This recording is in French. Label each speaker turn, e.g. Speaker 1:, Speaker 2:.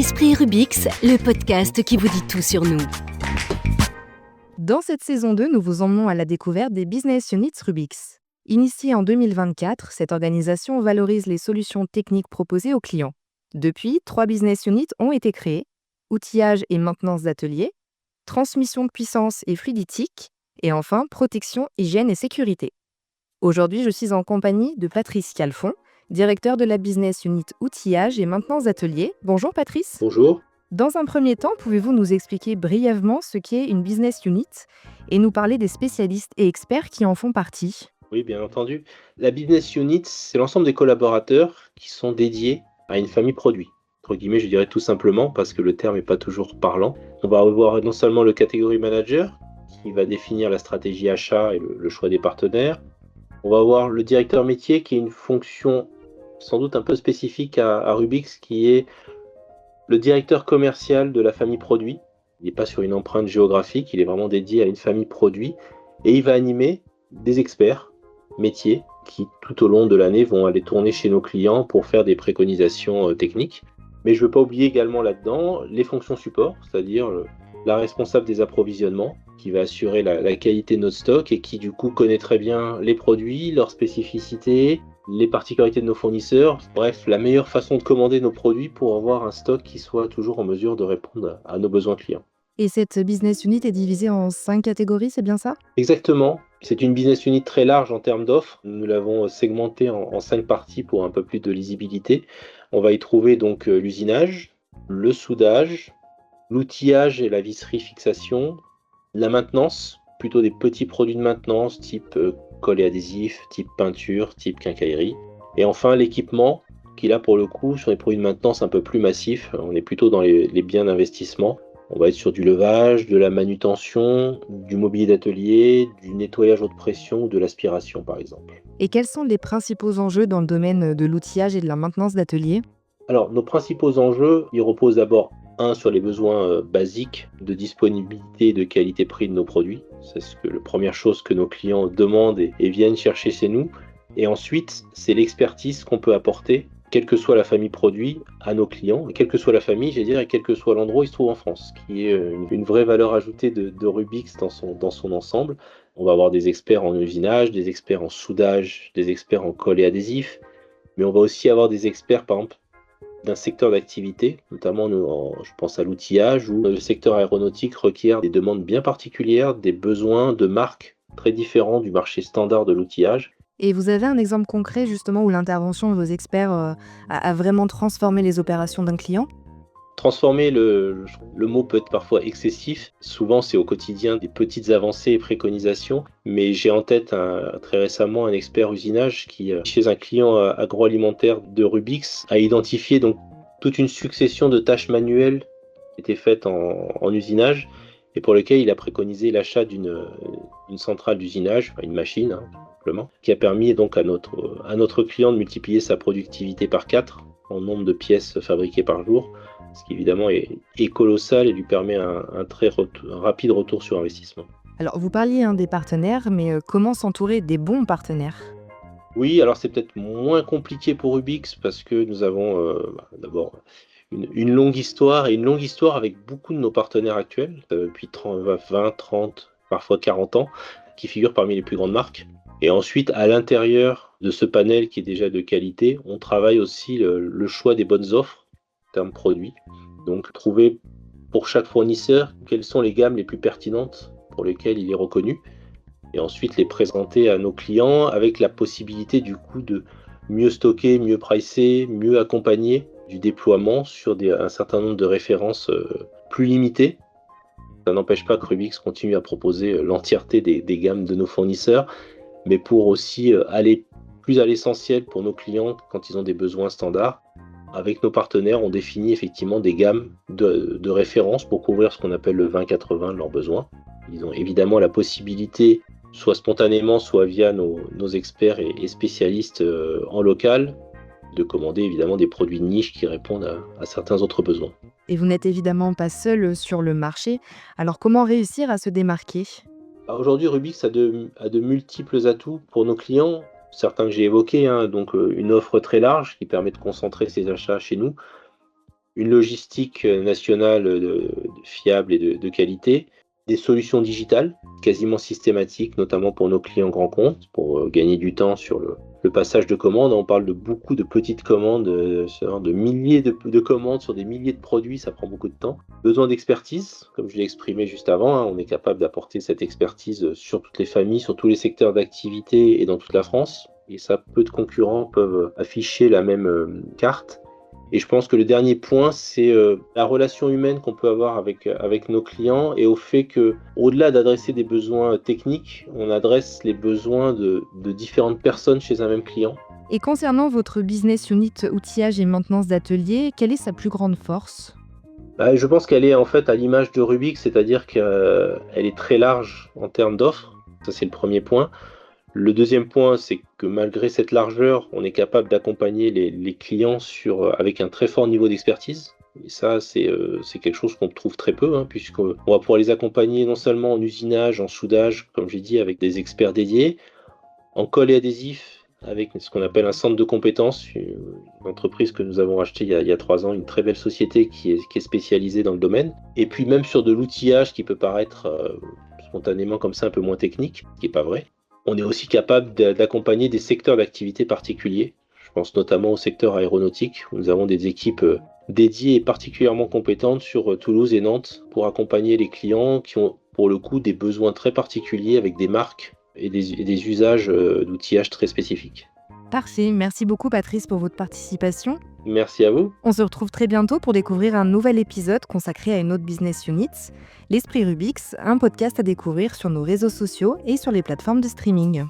Speaker 1: Esprit Rubix, le podcast qui vous dit tout sur nous.
Speaker 2: Dans cette saison 2, nous vous emmenons à la découverte des Business Units Rubix. Initiée en 2024, cette organisation valorise les solutions techniques proposées aux clients. Depuis, 3 Business Units ont été créées: outillage et maintenance d'ateliers, transmission de puissance et fluiditique, et enfin protection, hygiène et sécurité. Aujourd'hui, je suis en compagnie de Patrice Calfon, directeur de la Business Unit outillage et maintenance d'ateliers. Bonjour Patrice.
Speaker 3: Bonjour.
Speaker 2: Dans un premier temps, pouvez-vous nous expliquer brièvement ce qu'est une Business Unit et nous parler des spécialistes et experts qui en font partie?
Speaker 3: Oui, bien entendu. La business unit, c'est l'ensemble des collaborateurs qui sont dédiés à une famille produit. Entre guillemets, je dirais tout simplement, parce que le terme n'est pas toujours parlant. On va avoir non seulement le category manager, qui va définir la stratégie achat et le choix des partenaires. On va avoir le directeur métier, qui est une fonction sans doute un peu spécifique à Rubix, qui est le directeur commercial de la famille produit. Il n'est pas sur une empreinte géographique, il est vraiment dédié à une famille produit. Et il va animer des experts métiers qui, tout au long de l'année, vont aller tourner chez nos clients pour faire des préconisations techniques. Mais je ne veux pas oublier également là-dedans les fonctions support, c'est-à-dire la responsable des approvisionnements, qui va assurer la qualité de notre stock et qui, du coup, connaît très bien les produits, leurs spécificités, les particularités de nos fournisseurs. Bref, la meilleure façon de commander nos produits pour avoir un stock qui soit toujours en mesure de répondre à nos besoins clients.
Speaker 2: Et cette business unit est divisée en 5 catégories, c'est bien ça?
Speaker 3: Exactement. C'est une business unit très large en termes d'offres. Nous l'avons segmentée en 5 parties pour un peu plus de lisibilité. On va y trouver donc l'usinage, le soudage, l'outillage et la visserie fixation, la maintenance, plutôt des petits produits de maintenance type colle et adhésif, type peinture, type quincaillerie. Et enfin l'équipement, qui là pour le coup sur les produits de maintenance un peu plus massifs, on est plutôt dans les biens d'investissement. On va être sur du levage, de la manutention, du mobilier d'atelier, du nettoyage haute pression ou de l'aspiration par exemple.
Speaker 2: Et quels sont les principaux enjeux dans le domaine de l'outillage et de la maintenance d'atelier?
Speaker 3: Alors nos principaux enjeux, ils reposent d'abord sur les besoins basiques de disponibilité et de qualité-prix de nos produits. C'est la première chose que nos clients demandent et viennent chercher chez nous. Et ensuite, c'est l'expertise qu'on peut apporter, quelle que soit la famille produit, à nos clients, et quelle que soit la famille, et quel que soit l'endroit où il se trouve en France, qui est une vraie valeur ajoutée de Rubix dans son ensemble. On va avoir des experts en usinage, des experts en soudage, des experts en colle et adhésif, mais on va aussi avoir des experts, par exemple, d'un secteur d'activité, notamment je pense à l'outillage, où le secteur aéronautique requiert des demandes bien particulières, des besoins de marques très différents du marché standard de l'outillage.
Speaker 2: Et vous avez un exemple concret justement où l'intervention de vos experts a vraiment transformé les opérations d'un client?
Speaker 3: Transformer, le mot peut être parfois excessif. Souvent, c'est au quotidien des petites avancées et préconisations. Mais j'ai en tête très récemment un expert usinage qui, chez un client agroalimentaire de Rubix, a identifié donc toute une succession de tâches manuelles qui étaient faites en usinage et pour lesquelles il a préconisé l'achat d'une centrale d'usinage, enfin une machine, simplement, qui a permis donc à notre client de multiplier sa productivité par 4 en nombre de pièces fabriquées par jour, ce qui évidemment est colossal et lui permet un très rapide retour sur investissement.
Speaker 2: Alors vous parliez des partenaires, mais comment s'entourer des bons partenaires?
Speaker 3: Oui, alors c'est peut-être moins compliqué pour Rubix parce que nous avons d'abord une longue histoire et une longue histoire avec beaucoup de nos partenaires actuels, depuis 20, 30, parfois 40 ans, qui figurent parmi les plus grandes marques. Et ensuite, à l'intérieur de ce panel qui est déjà de qualité, on travaille aussi le choix des bonnes offres en termes produits. Donc, trouver pour chaque fournisseur quelles sont les gammes les plus pertinentes pour lesquelles il est reconnu. Et ensuite, les présenter à nos clients avec la possibilité du coup de mieux stocker, mieux pricer, mieux accompagner du déploiement sur un certain nombre de références plus limitées. Ça n'empêche pas que Rubix continue à proposer l'entièreté des gammes de nos fournisseurs, mais pour aussi aller plus à l'essentiel pour nos clients quand ils ont des besoins standards. Avec nos partenaires, on définit effectivement des gammes de références pour couvrir ce qu'on appelle le 20-80 de leurs besoins. Ils ont évidemment la possibilité, soit spontanément, soit via nos experts et spécialistes en local, de commander évidemment des produits de niche qui répondent à certains autres besoins.
Speaker 2: Et vous n'êtes évidemment pas seul sur le marché, alors comment réussir à se démarquer?
Speaker 3: Aujourd'hui, Rubix a de multiples atouts pour nos clients, certains que j'ai évoqués, donc une offre très large qui permet de concentrer ses achats chez nous, une logistique nationale fiable et de qualité, des solutions digitales quasiment systématiques, notamment pour nos clients grands comptes, pour gagner du temps sur le passage de commandes. On parle de beaucoup de petites commandes, de milliers de commandes sur des milliers de produits, ça prend beaucoup de temps. Besoin d'expertise, comme je l'ai exprimé juste avant, on est capable d'apporter cette expertise sur toutes les familles, sur tous les secteurs d'activité et dans toute la France. Et ça, peu de concurrents peuvent afficher la même carte. Et je pense que le dernier point, c'est la relation humaine qu'on peut avoir avec nos clients et au fait qu'au-delà d'adresser des besoins techniques, on adresse les besoins de différentes personnes chez un même client.
Speaker 2: Et concernant votre business unit outillage et maintenance d'atelier, quelle est sa plus grande force ?
Speaker 3: Je pense qu'elle est en fait à l'image de Rubix, c'est-à-dire qu'elle est très large en termes d'offres. Ça, c'est le premier point. Le deuxième point, c'est que malgré cette largeur, on est capable d'accompagner les clients avec un très fort niveau d'expertise. Et ça, c'est quelque chose qu'on trouve très peu, puisqu'on va pouvoir les accompagner non seulement en usinage, en soudage, comme j'ai dit, avec des experts dédiés, en colle et adhésif, avec ce qu'on appelle un centre de compétences, une entreprise que nous avons achetée il y a 3 ans, une très belle société qui est spécialisée dans le domaine. Et puis même sur de l'outillage qui peut paraître spontanément comme ça un peu moins technique, ce qui n'est pas vrai. On est aussi capable d'accompagner des secteurs d'activité particuliers. Je pense notamment au secteur aéronautique, où nous avons des équipes dédiées et particulièrement compétentes sur Toulouse et Nantes pour accompagner les clients qui ont pour le coup des besoins très particuliers avec des marques et des usages d'outillage très spécifiques.
Speaker 2: Parfait, merci beaucoup Patrice pour votre participation.
Speaker 3: Merci à vous.
Speaker 2: On se retrouve très bientôt pour découvrir un nouvel épisode consacré à une autre business unit, l'Esprit Rubix, un podcast à découvrir sur nos réseaux sociaux et sur les plateformes de streaming.